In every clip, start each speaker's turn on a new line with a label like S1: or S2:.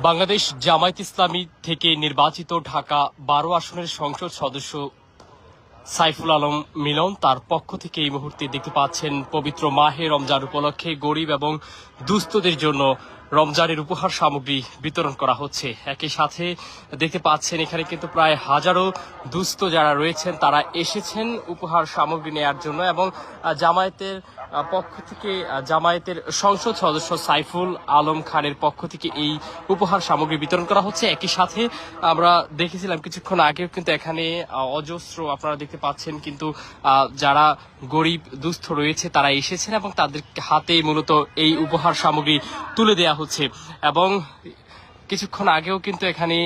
S1: বাংলাদেশ জামায়াত ইসলামী থেকে নির্বাচিত ঢাকা 12 আসনের সংসদ সদস্য সাইফুল আলম মিলন তার পক্ষ থেকে এই মুহূর্তে দেখতে পাচ্ছেন পবিত্র মাহে রমজান উপলক্ষে গরিব এবং দুস্থদের জন্য রমজানের উপহার সামগ্রী বিতরণ করা হচ্ছে। একই সাথে দেখতে পাচ্ছেন এখানে কিন্তু প্রায় হাজারো দুস্থ যারা রয়েছেন তারা এসেছেন উপহার সামগ্রী নেয়ার জন্য এবং জামায়াতের পক্ষ থেকে জামায়াতের সংসদ সদস্য সাইফুল আলম খানের পক্ষ থেকে এই উপহার সামগ্রী বিতরণ করা হচ্ছে। একই সাথে আমরা দেখেছিলাম কিছুক্ষণ আগেও কিন্তু এখানে অজস্র আপনারা দেখতে পাচ্ছেন কিন্তু যারা গরিব দুস্থ রয়েছে তারা এসেছেন এবং তাদের হাতে মূলত এই উপহার সামগ্রী তুলে দেয়া হচ্ছে। এবং কিছুক্ষণ আগেও কিন্তু এখানে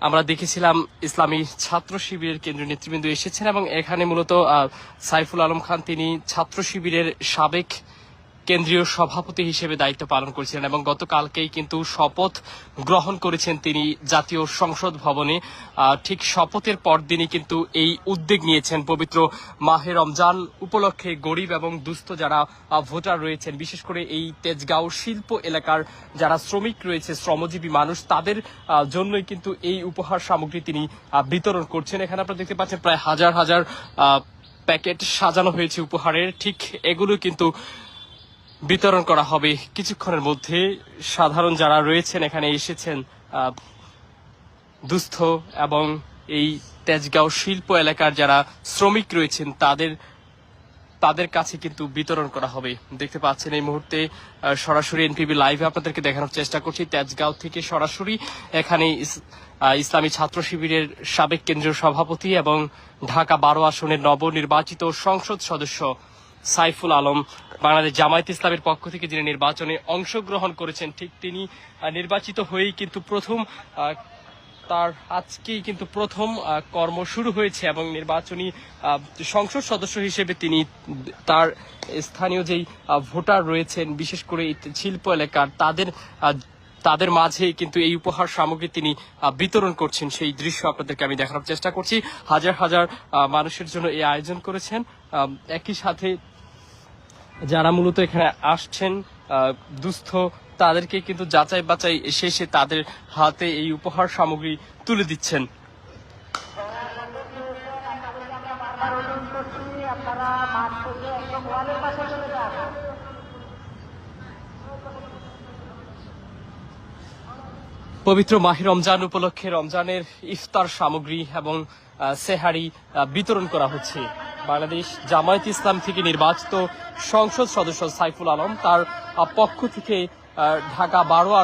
S1: আমরা দেখেছিলাম ইসলামী ছাত্র শিবিরের কেন্দ্রীয় নেতৃবৃন্দ এসেছেন এবং এখানে মূলত সাইফুল আলম খান তিনি ছাত্র শিবিরের সাবেক কেন্দ্রীয় সভাপতি হিসেবে দায়িত্ব পালন করেছিলেন এবং গতকালকেই কিন্তু শপথ গ্রহণ করেছেন তিনি জাতীয় সংসদ ভবনে। ঠিক শপথের পরদিনই কিন্তু এই উদ্যোগ নিয়েছেন পবিত্র মাহে রমজান উপলক্ষে গরিব এবং দুস্থ যারা ভোটার রয়েছেন, বিশেষ করে এই তেজগাঁও শিল্প এলাকার যারা শ্রমিক রয়েছে, শ্রমজীবী মানুষ, তাদের জন্যই কিন্তু এই উপহার সামগ্রী তিনি বিতরণ করছেন। এখানে আপনারা দেখতে পাচ্ছেন প্রায় হাজার হাজার প্যাকেট সাজানো হয়েছে উপহারের, ঠিক এগুলো কিন্তু বিতরণ করা হবে কিছুক্ষণের মধ্যে। সাধারণ যারা রয়েছেন এখানে এসেছেন দুস্থ এবং এই তেজগাঁও শিল্প এলাকার যারা শ্রমিক রয়েছেন তাদের কাছে কিন্তু বিতরণ করা হবে। দেখতে পাচ্ছেন এই মুহূর্তে সরাসরি এনপিবি লাইভে আপনাদেরকে দেখানোর চেষ্টা করছি তেজগাঁও থেকে সরাসরি। এখানে ইসলামী ছাত্র শিবিরের সাবেক কেন্দ্রীয় সভাপতি এবং ঢাকা 12 আসনের নবনির্বাচিত সংসদ সদস্য সাইফুল আলম, বাংলাদেশ জামায়াত ইসলামের পক্ষ থেকে যিনি নির্বাচনে অংশগ্রহণ করেছেন, ঠিক তিনি নির্বাচিত হয়েই কিন্তু তার আজকেই কিন্তু প্রথম কর্ম শুরু হয়েছে এবং নির্বাচনী সংসদ সদস্য হিসেবে তিনি তার স্থানীয় যেই ভোটার রয়েছেন, বিশেষ করে শিল্প এলাকার তাদের মাঝে কিন্তু এই উপহার সামগ্রী তিনি বিতরণ করছেন। সেই দৃশ্য আপনাদেরকে আমি দেখানোর চেষ্টা করছি। হাজার হাজার মানুষের জন্য এই আয়োজন করেছেন। একই সাথে যারা মূলত এখানে আসছেন দুস্থ তাদেরকে কিন্তু যাচাই বাছাই শেষে তাদের হাতে এই উপহার সামগ্রী তুলে দিচ্ছেন। পবিত্র মাহে রমজান উপলক্ষে রমজানের ইফতার সামগ্রী এবং সেহারি বিতরণ করা হচ্ছে। বাংলাদেশ জামায়াত ইসলাম থেকে নির্বাচিত সংসদ সদস্য সাইফুল আলম তার পক্ষ থেকে ঢাকা 12